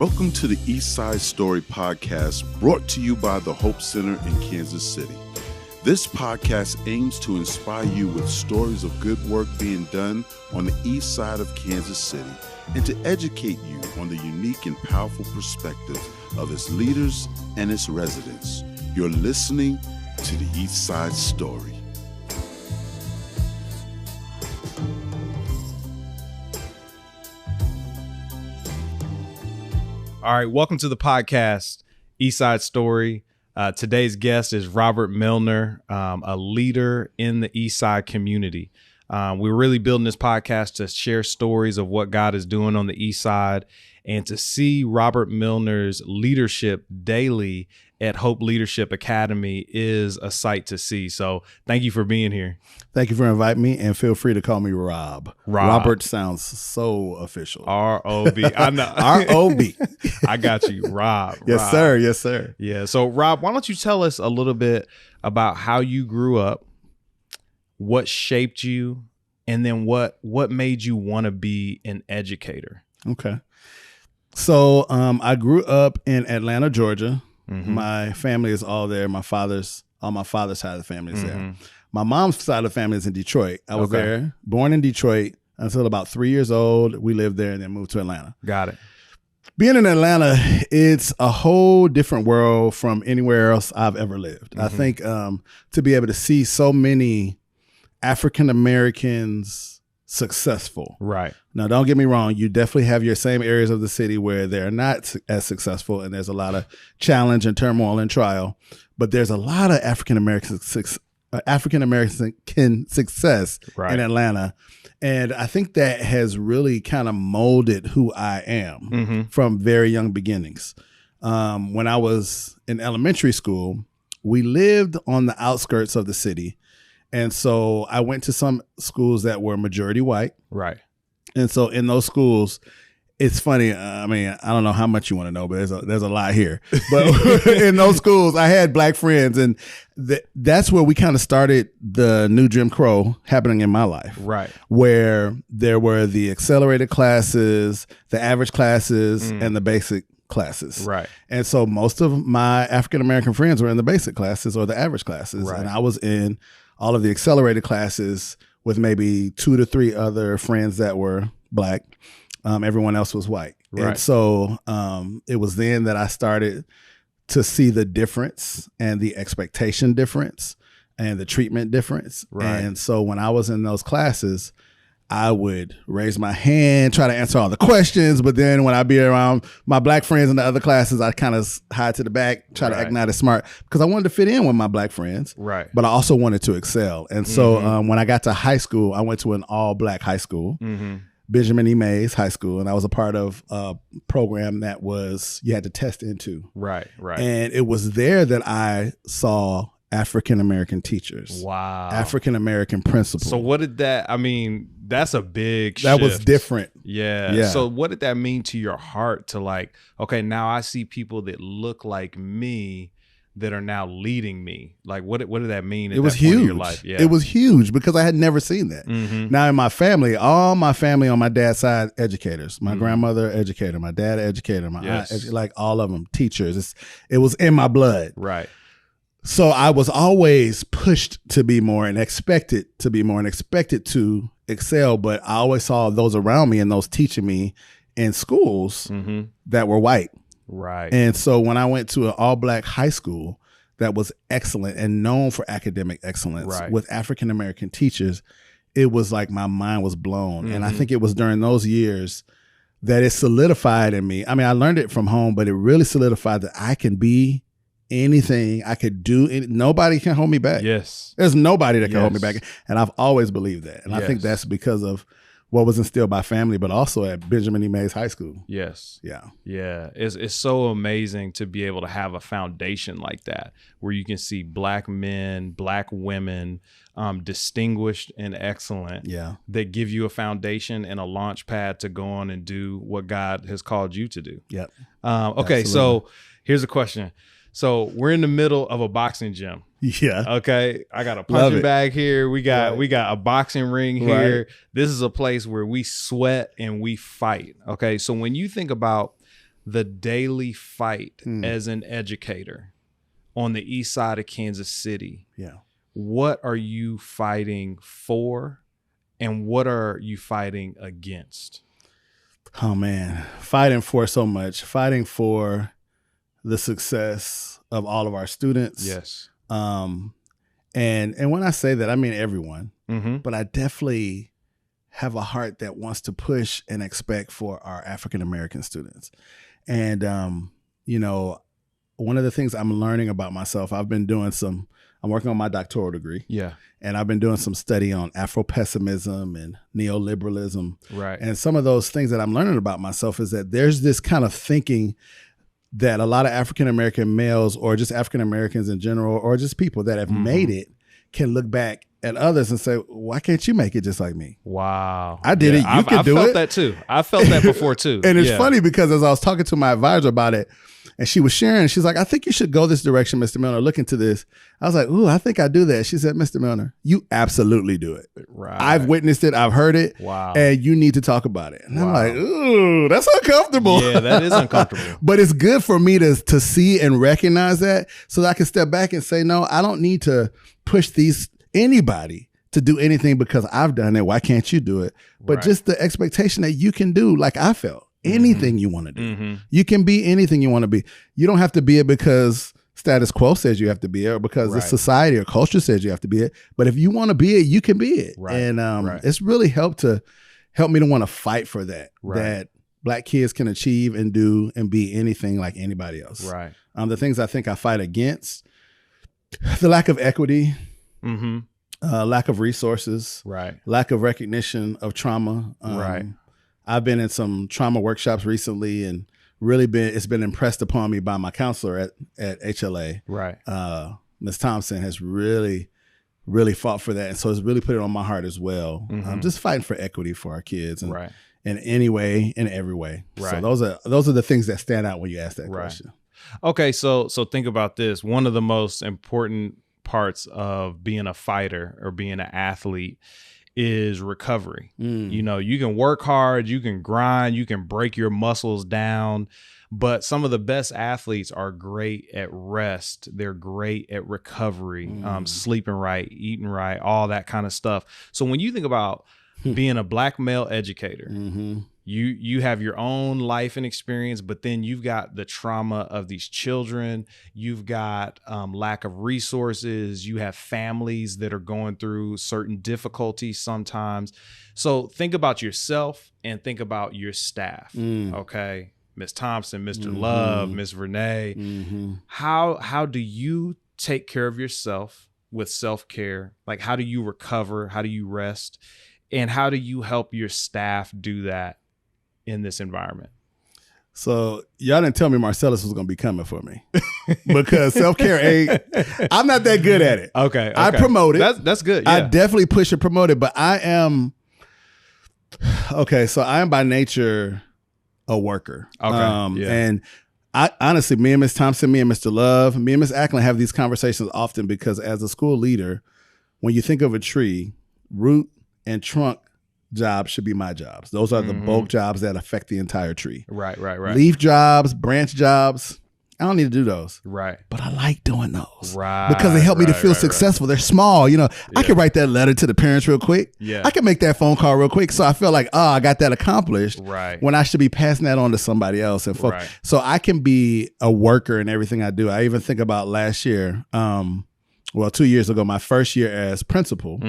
Welcome to the Eastside Story Podcast, brought to you by the Hope Center in Kansas City. This podcast aims to inspire you with stories of good work being done on the east side of Kansas City and to educate you on the unique and powerful perspectives of its leaders and its residents. You're listening to the Eastside Story. All right, welcome to the podcast, Eastside Story. Today's guest is Robert Milner, a leader in the Eastside community. We're really building this podcast to share stories of what God is doing on the Eastside and to see Robert Milner's leadership daily at Hope Leadership Academy is a sight to see. So thank you for being here. Thank you for inviting me, and feel free to call me Rob. Robert sounds so official. R-O-B. I know. R-O-B. I got you, Rob. Yes, Rob. sir. Yes, sir. Yeah. So, Rob, why don't you tell us a little bit about how you grew up, what shaped you, and then what made you want to be an educator? Okay. So I grew up in Atlanta, Georgia. Mm-hmm. My family is all there. On my father's side of the family is there. My mom's side of the family is in Detroit. I was there, born in Detroit until about 3 years old. We lived there and then moved to Atlanta. Got it. Being in Atlanta, it's a whole different world from anywhere else I've ever lived. I think to be able to see so many African Americans successful. Right. Now, don't get me wrong. You definitely have your same areas of the city where they're not as successful and there's a lot of challenge and turmoil and trial. But there's a lot of African American success in Atlanta. And I think that has really kind of molded who I am from very young beginnings. When I was in elementary school, we lived on the outskirts of the city. And so I went to some schools that were majority white. Right. And so in those schools, it's funny. I mean, I don't know how much you want to know, but there's a lot here. But in those schools, I had black friends, and that's where we kind of started the new Jim Crow happening in my life. Right. Where there were the accelerated classes, the average classes, and the basic classes. Right. And so most of my African American friends were in the basic classes or the average classes. Right. And I was in all of the accelerated classes with maybe 2 to 3 other friends that were black. Everyone else was white. Right. And so it was then that I started to see the difference and the expectation difference and the treatment difference. Right. And so when I was in those classes, I would raise my hand, try to answer all the questions. But then when I'd be around my black friends in the other classes, I'd kind of hide to the back, try to act not as smart because I wanted to fit in with my black friends. Right. But I also wanted to excel. And so when I got to high school, I went to an all black high school, Benjamin E. Mays High School. And I was a part of a program that was you had to test into. Right. Right. And it was there that I saw African American teachers. Wow. African American principals. So what did that's a big shift. That was different. Yeah. So what did that mean to your heart to like, okay, now I see people that look like me that are now leading me? Like what did that mean? It was huge. Your life? Yeah. It was huge because I had never seen that. Now in my family, all my family on my dad's side, educators. My grandmother, educator. My dad, educator. My aunt, like all of them, teachers. It was in my blood. Right. So I was always pushed to be more and expected to be more and expected to excel. But I always saw those around me and those teaching me in schools that were white. Right. And so when I went to an all black high school that was excellent and known for academic excellence with African American teachers, it was like my mind was blown. And I think it was during those years that it solidified in me. I mean, I learned it from home, but it really solidified that I can be anything. I could do nobody can hold me back. Yes. There's nobody that can hold me back. And I've always believed that. And I think that's because of what was instilled by family, but also at Benjamin E. Mays High School. Yes. Yeah. Yeah. It's so amazing to be able to have a foundation like that where you can see black men, black women, distinguished and excellent. Yeah. That give you a foundation and a launch pad to go on and do what God has called you to do. Yep. Okay. Absolutely. So here's a question. So we're in the middle of a boxing gym. Yeah. Okay. I got a punching bag here. We got a boxing ring here. Right. This is a place where we sweat and we fight. Okay. So when you think about the daily fight as an educator on the east side of Kansas City, what are you fighting for and what are you fighting against? Oh man, fighting for so much. Fighting for the success of all of our students. Yes. And when I say that, I mean everyone. But I definitely have a heart that wants to push and expect for our African American students. And you know, one of the things I'm learning about myself, I'm working on my doctoral degree. Yeah. And I've been doing some study on Afro-pessimism and neoliberalism. Right. And some of those things that I'm learning about myself is that there's this kind of thinking that a lot of African-American males or just African-Americans in general, or just people that have made it, can look back at others and say, why can't you make it just like me? Wow. I did it. You can do it. I felt that too. I felt that before too. And it's funny because as I was talking to my advisor about it, and she was sharing, she's like, I think you should go this direction, Mr. Milner. Look into this. I was like, ooh, I think I do that. She said, Mr. Milner, you absolutely do it. Right. I've witnessed it. I've heard it. Wow. And you need to talk about it. And I'm like, ooh, that's uncomfortable. Yeah, that is uncomfortable. But it's good for me to see and recognize that so that I can step back and say, no, I don't need to push anybody to do anything because I've done it. Why can't you do it? But just the expectation that you can do like I felt. Anything you want to do. You can be anything you want to be. You don't have to be it because status quo says you have to be it or because the society or culture says you have to be it. But if you want to be it, you can be it. Right. And it's really helped me to want to fight for that. That Black kids can achieve and do and be anything like anybody else. Right. The things I think I fight against, the lack of equity, lack of resources, lack of recognition of trauma. I've been in some trauma workshops recently and it's been impressed upon me by my counselor at HLA. Right. Ms. Thompson has really, really fought for that. And so it's really put it on my heart as well. Just fighting for equity for our kids and in any way, in every way. Right. So those are the things that stand out when you ask that question. Okay. So think about this. One of the most important parts of being a fighter or being an athlete is recovery. You know, you can work hard, you can grind, you can break your muscles down, but some of the best athletes are great at rest. They're great at recovery, sleeping right, eating right, all that kind of stuff. So when you think about being a Black male educator, you have your own life and experience, but then you've got the trauma of these children. You've got lack of resources. You have families that are going through certain difficulties sometimes. So think about yourself and think about your staff. Okay, Ms. Thompson, Mr. Love, Ms. Renee. How do you take care of yourself with self-care? Like, how do you recover? How do you rest? And how do you help your staff do that in this environment? So y'all didn't tell me Marcellus was going to be coming for me because self-care I'm not that good at it. Okay. I promote it. That's good. Yeah. I definitely push and promote it, but I am by nature a worker. Okay. And I honestly, me and Ms. Thompson, me and Mr. Love, me and Ms. Ackland have these conversations often because as a school leader, when you think of a tree, root and trunk jobs should be my jobs. Those are the bulk jobs that affect the entire tree. Right. Leaf jobs, branch jobs, I don't need to do those. Right. But I like doing those. Right. Because they help me to feel successful. They're small. You know, I can write that letter to the parents real quick. Yeah. I can make that phone call real quick. So I feel like, I got that accomplished. Right. When I should be passing that on to somebody else. And so I can be a worker in everything I do. I even think about last year, 2 years ago, my first year as principal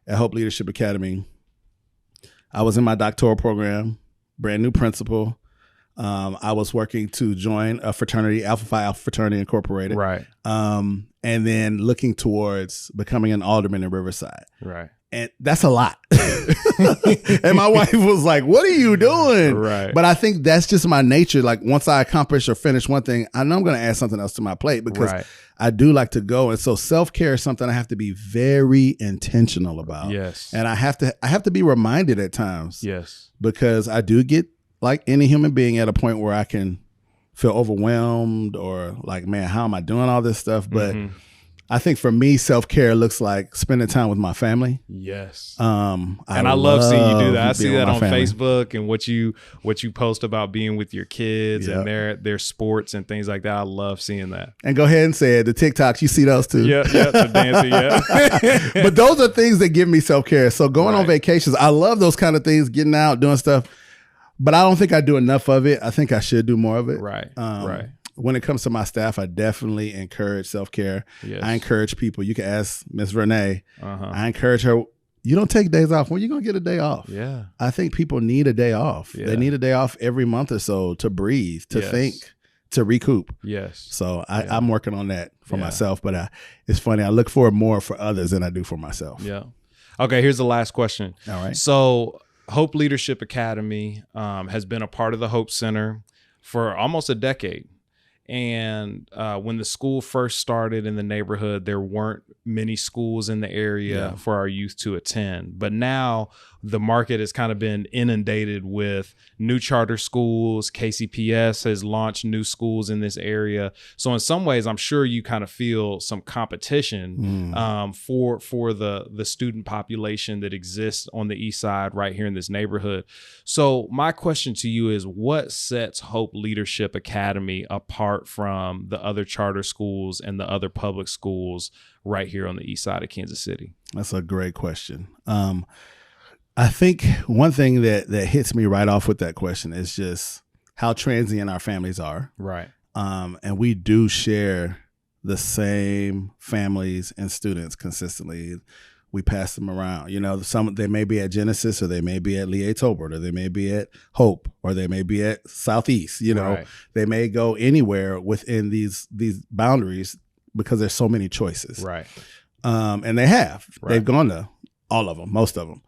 at Hope Leadership Academy. I was in my doctoral program, brand new principal. I was working to join a fraternity, Alpha Phi Alpha Fraternity Incorporated. Right. And then looking towards becoming an alderman in Riverside. Right. And that's a lot. And my wife was like, what are you doing? Right. But I think that's just my nature. Like once I accomplish or finish one thing, I know I'm going to add something else to my plate because I do like to go. And so self-care is something I have to be very intentional about. Yes. And I have to be reminded at times. Yes. Because I do get, like any human being, at a point where I can feel overwhelmed or like, man, how am I doing all this stuff? But I think for me, self-care looks like spending time with my family. Yes. And I love seeing you do that. I see that on Facebook and what you post about being with your kids and their sports and things like that. I love seeing that. And go ahead and say it. The TikToks, you see those too. Yeah, the dancing, yeah. But those are things that give me self-care. So going on vacations, I love those kind of things, getting out, doing stuff. But I don't think I do enough of it. I think I should do more of it. Right. When it comes to my staff, I definitely encourage self-care. Yes. I encourage people. You can ask Miss Renee. I encourage her. You don't take days off. When you going to get a day off? Yeah. I think people need a day off. Yeah. They need a day off every month or so to breathe, to think, to recoup. Yes. So I'm working on that for myself. But it's funny. I look for more for others than I do for myself. Yeah. Okay, here's the last question. All right. So Hope Leadership Academy has been a part of the Hope Center for almost a decade. And when the school first started in the neighborhood, there weren't many schools in the area for our youth to attend. But now the market has kind of been inundated with new charter schools. KCPS has launched new schools in this area. So in some ways, I'm sure you kind of feel some competition for the student population that exists on the east side right here in this neighborhood. So my question to you is, what sets Hope Leadership Academy apart from the other charter schools and the other public schools right here on the east side of Kansas City? That's a great question. I think one thing that hits me right off with that question is just how transient our families are. Right. And we do share the same families and students consistently. We pass them around. You know, they may be at Genesis, or they may be at Lee A. Tolbert, or they may be at Hope, or they may be at Southeast. You know, they may go anywhere within these boundaries because there's so many choices. Right. And they have. They've gone to all of them, most of them.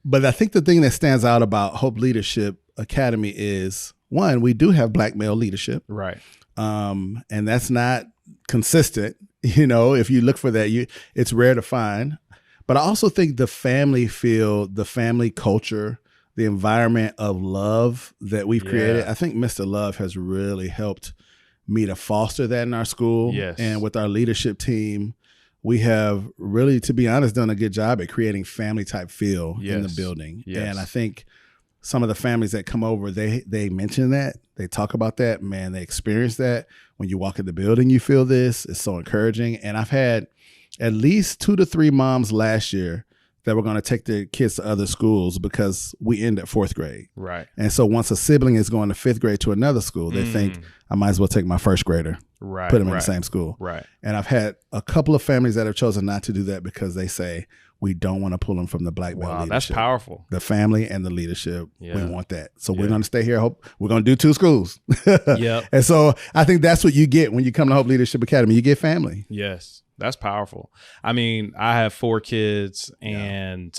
But I think the thing that stands out about Hope Leadership Academy is, one, we do have Black male leadership. Right. And that's not consistent. You know, if you look for that, it's rare to find. But I also think the family feel, the family culture, the environment of love that we've created, I think Mr. Love has really helped me to foster that in our school. Yes. And with our leadership team, we have really, to be honest, done a good job at creating family type feel in the building. Yes. And I think some of the families that come over, they mention that, they talk about that, man, they experience that. When you walk in the building, you feel this. It's so encouraging. And I've had at least 2 to 3 moms last year that were going to take their kids to other schools because we end at 4th grade. Right. And so once a sibling is going to 5th grade to another school, they think, I might as well take my 1st grader, put them in the same school. Right. And I've had a couple of families that have chosen not to do that because they say, we don't want to pull them from the Black male leadership. That's powerful. The family and the leadership, we want that. So we're going to stay here. Hope we're going to do 2 schools. And so I think that's what you get when you come to Hope Leadership Academy. You get family. Yes. That's powerful. I mean, I have 4 kids, and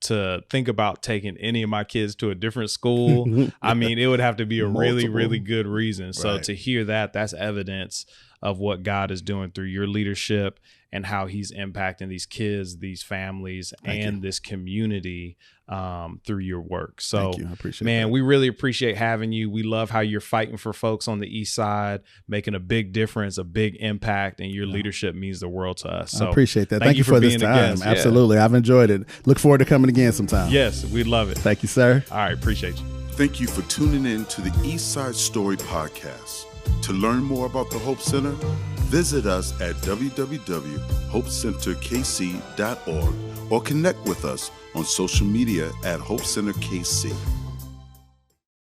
to think about taking any of my kids to a different school, I mean, it would have to be a really, really good reason. So to hear that, that's evidence of what God is doing through your leadership and how he's impacting these kids, these families, and this community through your work. So, I appreciate man, that. we really appreciate having you. We love how you're fighting for folks on the east side, making a big difference, a big impact, and your leadership means the world to us. So I appreciate that. Thank you for this time. Absolutely. I've enjoyed it. Look forward to coming again sometime. Yes, we love it. Thank you, sir. All right. Appreciate you. Thank you for tuning in to the Eastside Story Podcast. To learn more about the Hope Center, visit us at www.hopecenterkc.org or connect with us on social media at Hope Center KC.